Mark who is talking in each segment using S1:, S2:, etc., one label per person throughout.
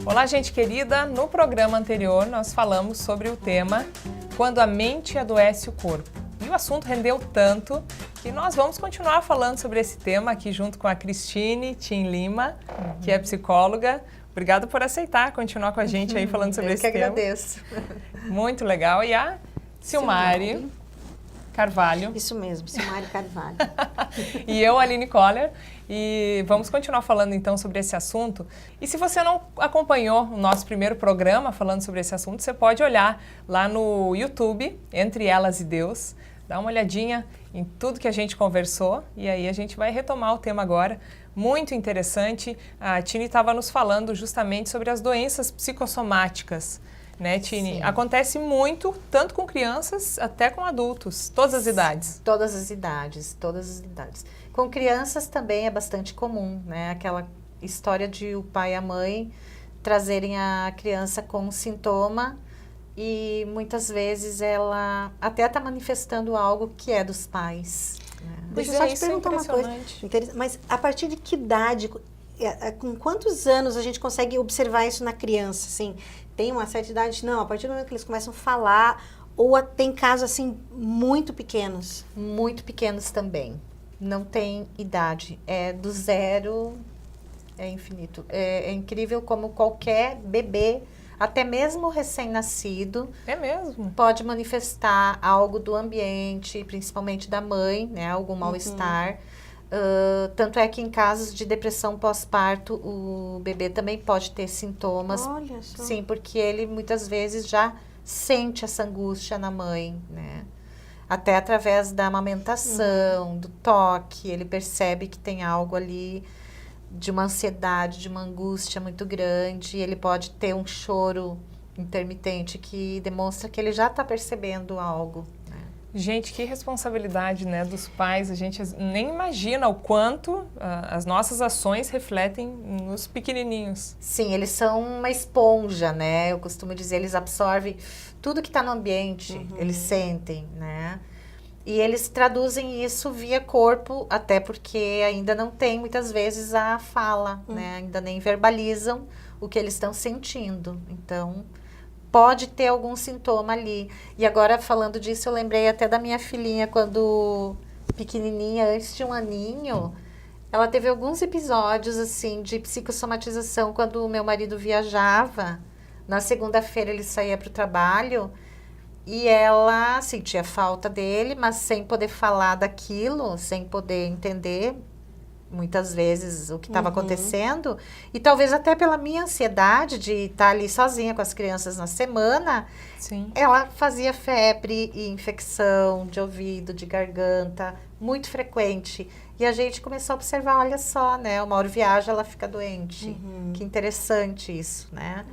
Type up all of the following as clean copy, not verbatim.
S1: Olá, gente querida! No programa anterior nós falamos sobre o tema Quando a mente adoece o corpo. E o assunto rendeu tanto que nós vamos continuar falando sobre esse tema aqui junto com a Cristine Tim Lima, que é psicóloga. Obrigada por aceitar continuar com a gente aí falando sobre esse tema.
S2: Eu que agradeço.
S1: Muito legal. E a Silmari Carvalho.
S3: Isso mesmo, Silmari Carvalho.
S1: E eu, Aline Koller. E vamos continuar falando então sobre esse assunto. E se você não acompanhou o nosso primeiro programa falando sobre esse assunto, você pode olhar lá no YouTube, Entre Elas e Deus, dá uma olhadinha em tudo que a gente conversou e aí a gente vai retomar o tema agora. Muito interessante. A Tini estava nos falando justamente sobre as doenças psicossomáticas. Né, Tini? Sim. Acontece muito, tanto com crianças até com adultos, todas as idades.
S2: Todas as idades, todas as idades. Com crianças também é bastante comum, né? Aquela história de o pai e a mãe trazerem a criança com um sintoma e muitas vezes ela até está manifestando algo que é dos pais. Né?
S3: Deixa eu só te perguntar uma coisa. Mas a partir de que idade, com quantos anos a gente consegue observar isso na criança, assim? Tem uma certa idade? Não, a partir do momento que eles começam a falar, ou tem casos assim muito pequenos?
S2: Muito pequenos também. Não tem idade. É do zero, é infinito. É incrível como qualquer bebê, até mesmo recém-nascido, pode manifestar algo do ambiente, principalmente da mãe, né? Algum mal-estar. Tanto é que em casos de depressão pós-parto, o bebê também pode ter sintomas.
S3: Olha só.
S2: Sim, porque ele muitas vezes já sente essa angústia na mãe, né? Até através da amamentação, do toque, ele percebe que tem algo ali de uma ansiedade, de uma angústia muito grande. Ele pode ter um choro intermitente que demonstra que ele já está percebendo algo.
S1: Gente, que responsabilidade, né, dos pais. A gente nem imagina o quanto as nossas ações refletem nos pequenininhos.
S2: Sim, eles são uma esponja, né? Eu costumo dizer, eles absorvem tudo que está no ambiente, eles sentem, né? E eles traduzem isso via corpo, até porque ainda não tem muitas vezes a fala, né? Ainda nem verbalizam o que eles estão sentindo. Então, pode ter algum sintoma ali. E agora, falando disso, eu lembrei até da minha filhinha, quando pequenininha, antes de 1 aninho, ela teve alguns episódios, assim, de psicossomatização, quando o meu marido viajava. Na segunda-feira, ele saía para o trabalho e ela sentia falta dele, mas sem poder falar daquilo, sem poder entender muitas vezes o que estava acontecendo, e talvez até pela minha ansiedade de estar ali sozinha com as crianças na semana, ela fazia febre e infecção de ouvido, de garganta, muito frequente. E a gente começou a observar, olha só, né, uma hora viaja, ela fica doente. Que interessante isso, né?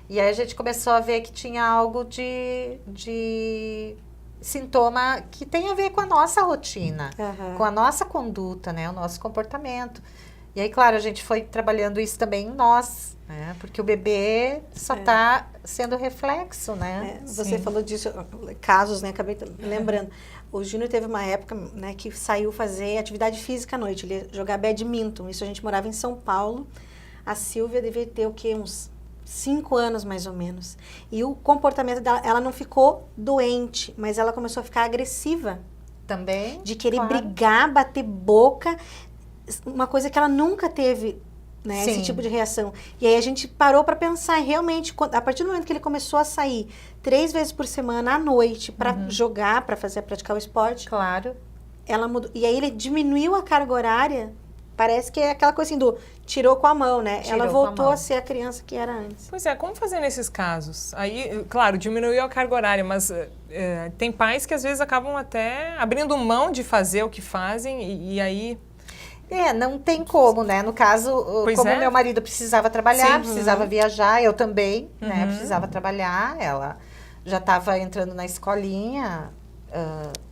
S2: E aí a gente começou a ver que tinha algo de sintoma que tem a ver com a nossa rotina, com a nossa conduta, né, o nosso comportamento. E aí, claro, a gente foi trabalhando isso também em nós, né, porque o bebê só está sendo reflexo, né.
S3: Você falou disso, casos, né, acabei lembrando. O Júnior teve uma época, né, que saiu fazer atividade física à noite, ele ia jogar badminton, isso a gente morava em São Paulo. A Silvia devia ter o quê, uns 5 anos, mais ou menos. E o comportamento dela, ela não ficou doente, mas ela começou a ficar agressiva.
S2: Também?
S3: De querer brigar, bater boca. Uma coisa que ela nunca teve, né? Esse tipo de reação. E aí a gente parou para pensar, realmente, a partir do momento que ele começou a sair 3 vezes por semana à noite para jogar, para praticar o esporte.
S2: Claro.
S3: Ela mudou. E aí ele diminuiu a carga horária. Parece que é aquela coisa assim do tirou com a mão, né? Ela voltou a ser a criança que era antes.
S1: Pois é, como fazer nesses casos? Aí, claro, diminuiu a carga horária, mas tem pais que às vezes acabam até abrindo mão de fazer o que fazem e aí...
S2: não tem como, né? No caso, como meu marido precisava trabalhar, precisava viajar, eu também, né? Precisava trabalhar, ela já estava entrando na escolinha.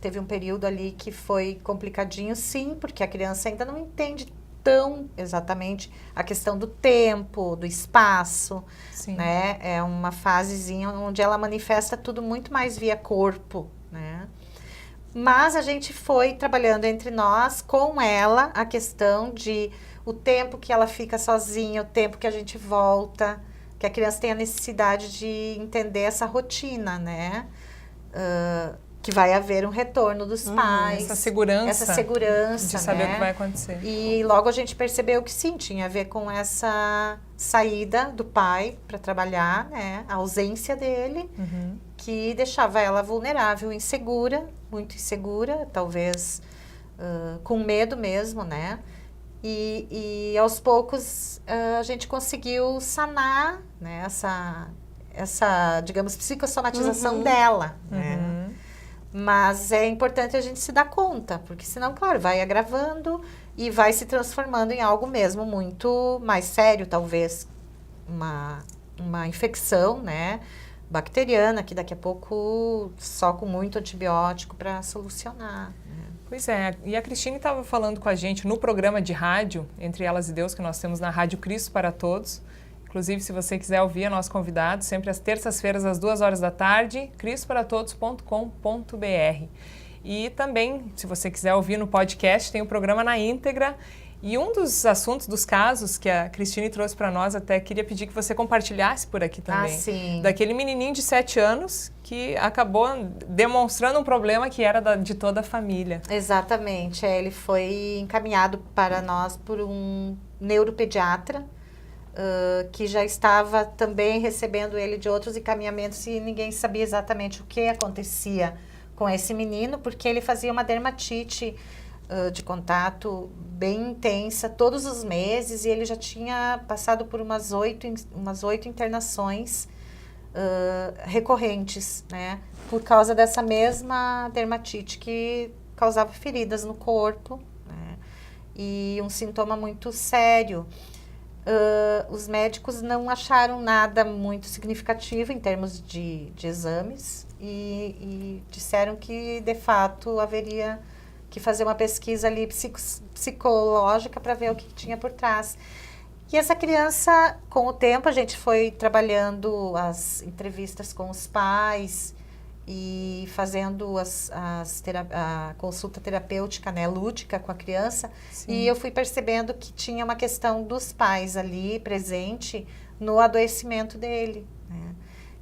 S2: Teve um período ali que foi complicadinho, sim, porque a criança ainda não entende tão exatamente a questão do tempo, do espaço, né? É uma fasezinha onde ela manifesta tudo muito mais via corpo, né? Mas a gente foi trabalhando entre nós, com ela, a questão de o tempo que ela fica sozinha, o tempo que a gente volta, que a criança tem a necessidade de entender essa rotina, né? Que vai haver um retorno dos pais.
S1: Essa segurança de saber, né, o que vai acontecer.
S2: E logo a gente percebeu que sim, tinha a ver com essa saída do pai para trabalhar, né? A ausência dele, que deixava ela vulnerável, insegura, muito insegura, talvez com medo mesmo, né? E aos poucos a gente conseguiu sanar, né, essa, digamos, psicossomatização dela, né? Mas é importante a gente se dar conta, porque senão, claro, vai agravando e vai se transformando em algo mesmo muito mais sério, talvez uma infecção, né, bacteriana, que daqui a pouco só com muito antibiótico para solucionar, né?
S1: Pois é, e a Cristine estava falando com a gente no programa de rádio, Entre Elas e Deus, que nós temos na Rádio Cristo para Todos. Inclusive, se você quiser ouvir, é nosso convidado, sempre às terças-feiras, às 2h da tarde, cristoparatodos.com.br. E também, se você quiser ouvir no podcast, tem o programa na íntegra. E um dos assuntos, dos casos que a Cristine trouxe para nós, até queria pedir que você compartilhasse por aqui também.
S2: Sim.
S1: Daquele menininho de 7 anos que acabou demonstrando um problema que era de toda a família.
S2: Exatamente. Ele foi encaminhado para nós por um neuropediatra, que já estava também recebendo ele de outros encaminhamentos e ninguém sabia exatamente o que acontecia com esse menino, porque ele fazia uma dermatite de contato bem intensa todos os meses e ele já tinha passado por umas 8 internações recorrentes, né, por causa dessa mesma dermatite que causava feridas no corpo, né, e um sintoma muito sério. Os médicos não acharam nada muito significativo em termos de exames e disseram que, de fato, haveria que fazer uma pesquisa ali psicológica para ver o que tinha por trás. E essa criança, com o tempo, a gente foi trabalhando as entrevistas com os pais e fazendo a consulta terapêutica, né, lúdica com a criança. Sim. E eu fui percebendo que tinha uma questão dos pais ali presente no adoecimento dele, né?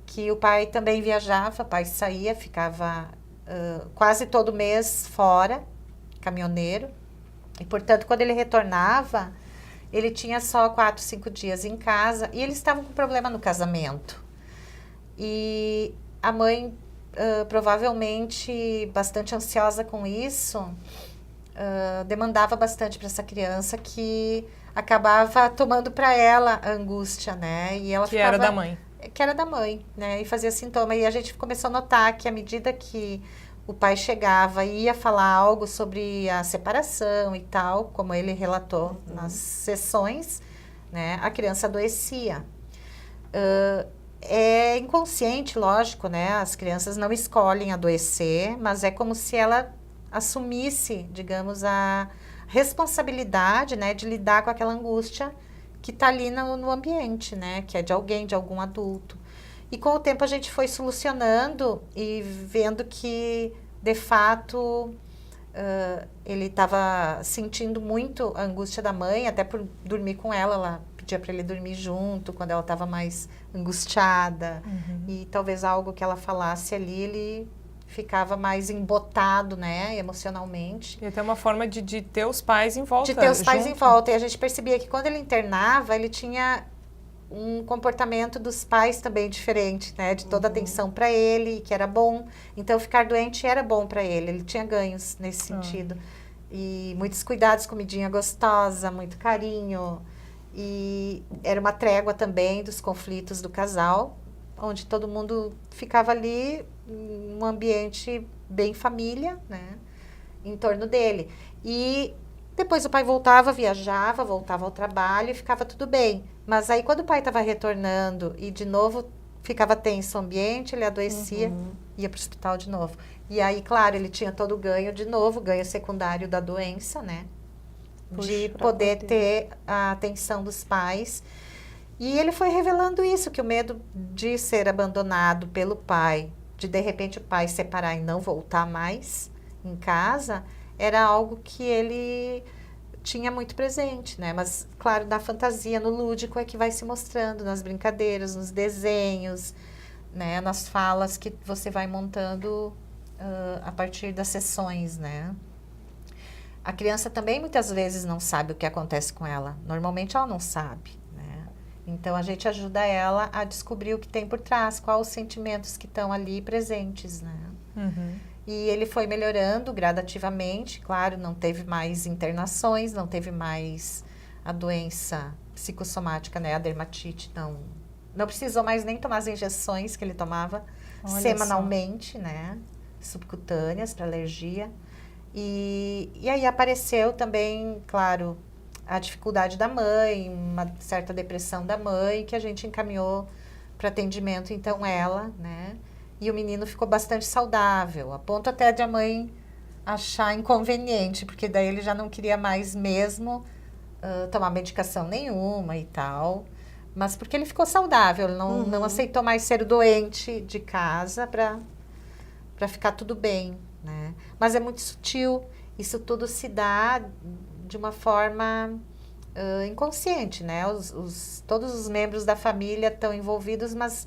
S2: Que o pai também viajava, o pai saía, ficava quase todo mês fora, caminhoneiro. E, portanto, quando ele retornava, ele tinha só 4, 5 dias em casa e eles estavam com problema no casamento. E a mãe, provavelmente bastante ansiosa com isso, demandava bastante para essa criança, que acabava tomando para ela a angústia, né? E ela
S1: era da mãe.
S2: Que era da mãe, né? E fazia sintoma. E a gente começou a notar que à medida que o pai chegava e ia falar algo sobre a separação e tal, como ele relatou nas sessões, né? A criança adoecia. É inconsciente, lógico, né? As crianças não escolhem adoecer, mas é como se ela assumisse, digamos, a responsabilidade, né, de lidar com aquela angústia que está ali no ambiente, né? Que é de alguém, de algum adulto. E com o tempo a gente foi solucionando e vendo que, de fato, ele estava sentindo muito a angústia da mãe, até por dormir com ela. Ela pedia para ele dormir junto quando ela estava mais angustiada. E talvez algo que ela falasse ali, ele ficava mais embotado, né, emocionalmente.
S1: E até uma forma de ter os pais em volta.
S2: De ter os pais em volta. E a gente percebia que quando ele internava, ele tinha um comportamento dos pais também diferente, né, de toda atenção para ele, que era bom. Então, ficar doente era bom para ele. Ele tinha ganhos nesse sentido. E muitos cuidados, comidinha gostosa, muito carinho. E era uma trégua também dos conflitos do casal, onde todo mundo ficava ali, um ambiente bem família, né, em torno dele. E depois o pai voltava, viajava, voltava ao trabalho e ficava tudo bem. Mas aí quando o pai estava retornando e de novo ficava tenso o ambiente, ele adoecia, ia para o hospital de novo. E aí, claro, ele tinha todo o ganho de novo, ganho secundário da doença, né, de poder ter a atenção dos pais. E ele foi revelando isso, que o medo de ser abandonado pelo pai, de repente o pai separar e não voltar mais em casa, era algo que ele tinha muito presente, né? Mas, claro, na fantasia, no lúdico é que vai se mostrando, nas brincadeiras, nos desenhos, né? Nas falas que você vai montando a partir das sessões, né? A criança também muitas vezes não sabe o que acontece com ela. Normalmente ela não sabe, né? Então a gente ajuda ela a descobrir o que tem por trás, quais os sentimentos que estão ali presentes, né? E ele foi melhorando gradativamente, claro, não teve mais internações, não teve mais a doença psicossomática, né? A dermatite, não precisou mais nem tomar as injeções que ele tomava semanalmente, né? Subcutâneas para alergia. E aí apareceu também, claro, a dificuldade da mãe, uma certa depressão da mãe, que a gente encaminhou para atendimento, então ela, né? E o menino ficou bastante saudável, a ponto até de a mãe achar inconveniente, porque daí ele já não queria mais mesmo tomar medicação nenhuma e tal. Mas porque ele ficou saudável, ele não aceitou mais ser doente de casa para ficar tudo bem, né? Mas é muito sutil, isso tudo se dá de uma forma inconsciente, né? Todos os membros da família estão envolvidos, mas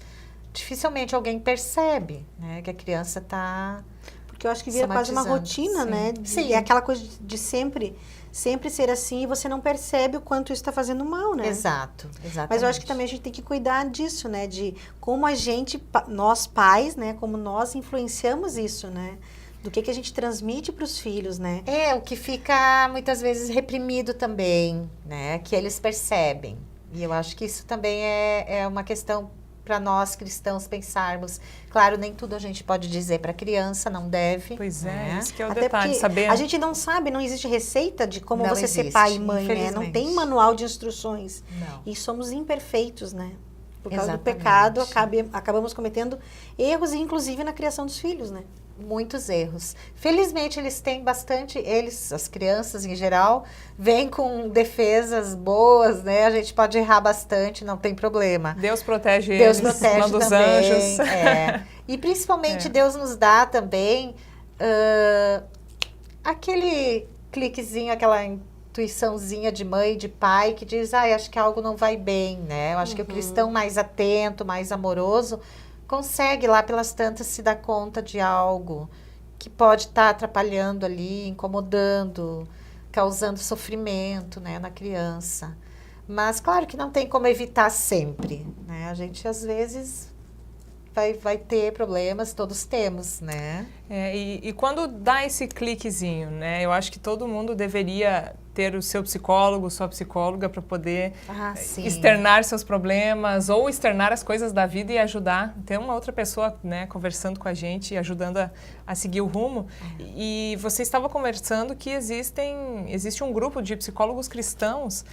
S2: dificilmente alguém percebe, né, que a criança está
S3: Porque eu acho que vira quase uma rotina,
S2: sim.
S3: né?
S2: Sim.
S3: É aquela coisa de sempre ser assim e você não percebe o quanto isso está fazendo mal, né?
S2: Exato, exatamente.
S3: Mas eu acho que também a gente tem que cuidar disso, né? De como a gente, nós pais, né? Como nós influenciamos isso, né? Do que a gente transmite para os filhos, né?
S2: É, o que fica muitas vezes reprimido também, né? Que eles percebem. E eu acho que isso também é uma questão para nós cristãos pensarmos. Claro, nem tudo a gente pode dizer para criança, não deve.
S1: Pois
S2: né?
S1: é, isso que é o
S3: Até
S1: detalhe,
S3: porque
S1: saber.
S3: a gente não sabe, não existe receita de como
S2: Não
S3: você ser
S2: existe,
S3: pai e mãe, né? Não
S2: infelizmente.
S3: tem manual de instruções.
S2: Não.
S3: E somos imperfeitos, né? Por causa do
S2: Exatamente.
S3: pecado, acabamos cometendo erros, inclusive na criação dos filhos, né?
S2: Muitos erros. Felizmente, eles têm bastante, as crianças em geral, vêm com defesas boas, né? A gente pode errar bastante, não tem problema.
S1: Deus protege
S2: Deus
S1: eles,
S2: protege
S1: manda os
S2: também.
S1: anjos.
S2: E principalmente Deus nos dá também aquele cliquezinho, aquela intuiçãozinha de mãe, de pai, que diz, acho que algo não vai bem, né? Eu acho que o cristão mais atento, mais amoroso, consegue lá pelas tantas se dar conta de algo que pode estar atrapalhando ali, incomodando, causando sofrimento, né, na criança. Mas claro que não tem como evitar sempre, né? A gente às vezes vai ter problemas, todos temos, né?
S1: E quando dá esse cliquezinho, né? Eu acho que todo mundo deveria ter o seu psicólogo, sua psicóloga para poder externar seus problemas ou externar as coisas da vida e ajudar. Ter uma outra pessoa, né, conversando com a gente e ajudando a seguir o rumo. E você estava conversando que existe um grupo de psicólogos cristãos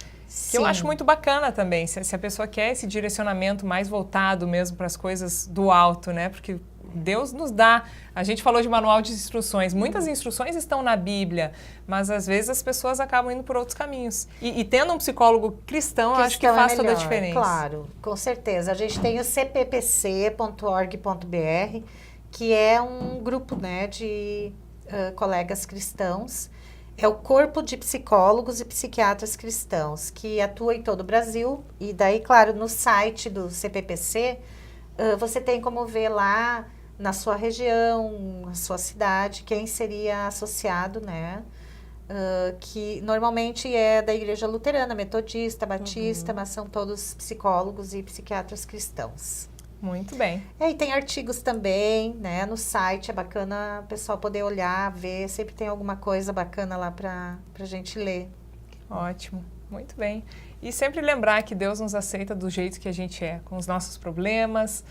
S1: que eu acho muito bacana também, se a pessoa quer esse direcionamento mais voltado mesmo para as coisas do alto, né? Porque Deus nos dá, a gente falou de manual de instruções, muitas instruções estão na Bíblia, mas às vezes as pessoas acabam indo por outros caminhos. E tendo um psicólogo cristão, eu acho que faz toda a diferença.
S2: Claro, com certeza. A gente tem o cppc.org.br, que é um grupo, né, de colegas cristãos. É o Corpo de Psicólogos e Psiquiatras Cristãos, que atua em todo o Brasil. E daí, claro, no site do CPPC, você tem como ver lá na sua região, na sua cidade, quem seria associado, né? Que normalmente é da Igreja Luterana, Metodista, Batista, mas são todos psicólogos e psiquiatras cristãos.
S1: Muito bem.
S2: E tem artigos também, né, no site, é bacana o pessoal poder olhar, ver, sempre tem alguma coisa bacana lá pra gente ler.
S1: Ótimo, muito bem. E sempre lembrar que Deus nos aceita do jeito que a gente é, com os nossos problemas,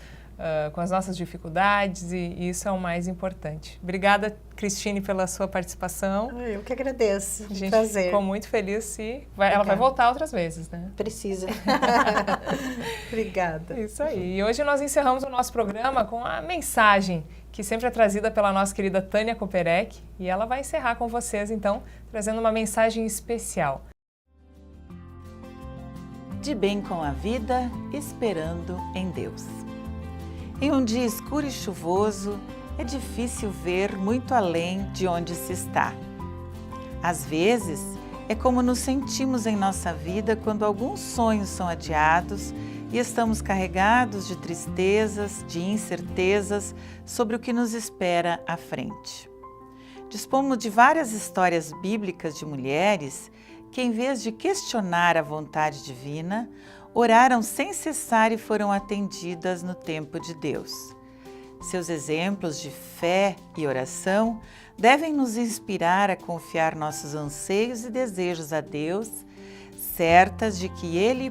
S1: com as nossas dificuldades, e isso é o mais importante. Obrigada, Cristine, pela sua participação.
S2: Eu que agradeço,
S1: a gente
S2: prazer.
S1: Ficou muito feliz e ela vai voltar outras vezes, né?
S3: Precisa.
S2: Obrigada.
S1: Isso aí. E hoje nós encerramos o nosso programa com a mensagem que sempre é trazida pela nossa querida Tânia Koperek, e ela vai encerrar com vocês, então, trazendo uma mensagem especial.
S4: De bem com a vida, esperando em Deus. Em um dia escuro e chuvoso, é difícil ver muito além de onde se está. Às vezes, É como nos sentimos em nossa vida quando alguns sonhos são adiados e estamos carregados de tristezas, de incertezas sobre o que nos espera à frente. Dispomos de várias histórias bíblicas de mulheres que, em vez de questionar a vontade divina, oraram sem cessar e foram atendidas no tempo de Deus. Seus exemplos de fé e oração devem nos inspirar a confiar nossos anseios e desejos a Deus, certas de que Ele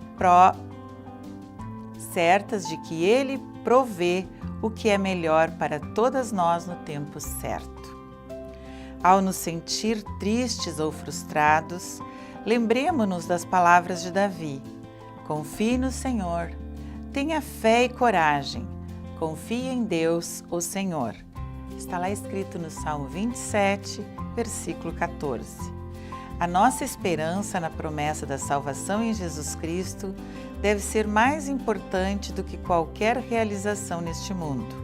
S4: provê o que é melhor para todas nós no tempo certo. Ao nos sentir tristes ou frustrados, lembremo-nos das palavras de Davi: confie no Senhor, tenha fé e coragem, confie em Deus, o Senhor. Está lá escrito no Salmo 27, versículo 14. A nossa esperança na promessa da salvação em Jesus Cristo deve ser mais importante do que qualquer realização neste mundo.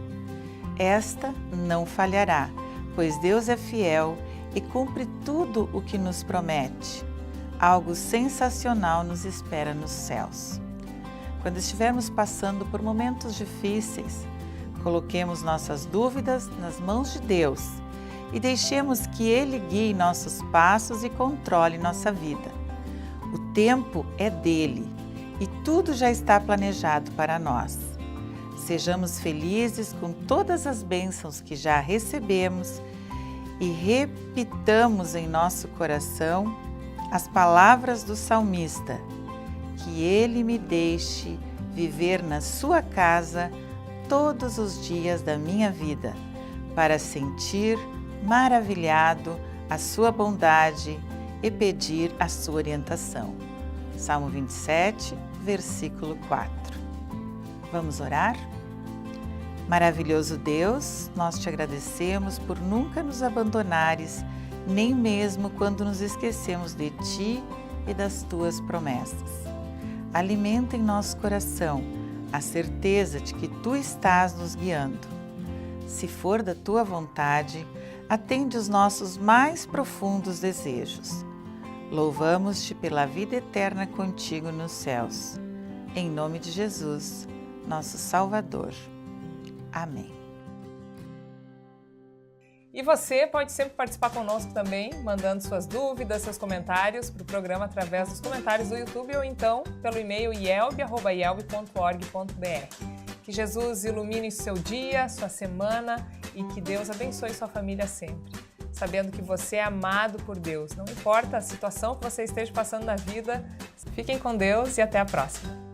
S4: Esta não falhará, pois Deus é fiel e cumpre tudo o que nos promete. Algo sensacional nos espera nos céus. Quando estivermos passando por momentos difíceis, coloquemos nossas dúvidas nas mãos de Deus e deixemos que Ele guie nossos passos e controle nossa vida. O tempo é dele e tudo já está planejado para nós. Sejamos felizes com todas as bênçãos que já recebemos e repitamos em nosso coração as palavras do salmista: que Ele me deixe viver na sua casa todos os dias da minha vida, para sentir maravilhado a sua bondade e pedir a sua orientação. Salmo 27, versículo 4. Vamos orar? Maravilhoso Deus, nós te agradecemos por nunca nos abandonares, nem mesmo quando nos esquecemos de Ti e das Tuas promessas. Alimenta em nosso coração a certeza de que Tu estás nos guiando. Se for da Tua vontade, atende os nossos mais profundos desejos. Louvamos-te pela vida eterna contigo nos céus. Em nome de Jesus, nosso Salvador. Amém.
S1: E você pode sempre participar conosco também, mandando suas dúvidas, seus comentários para o programa através dos comentários do YouTube ou então pelo e-mail ielbe@ielbe.org.br. Que Jesus ilumine seu dia, sua semana e que Deus abençoe sua família sempre. Sabendo que você é amado por Deus. Não importa a situação que você esteja passando na vida, fiquem com Deus e até a próxima.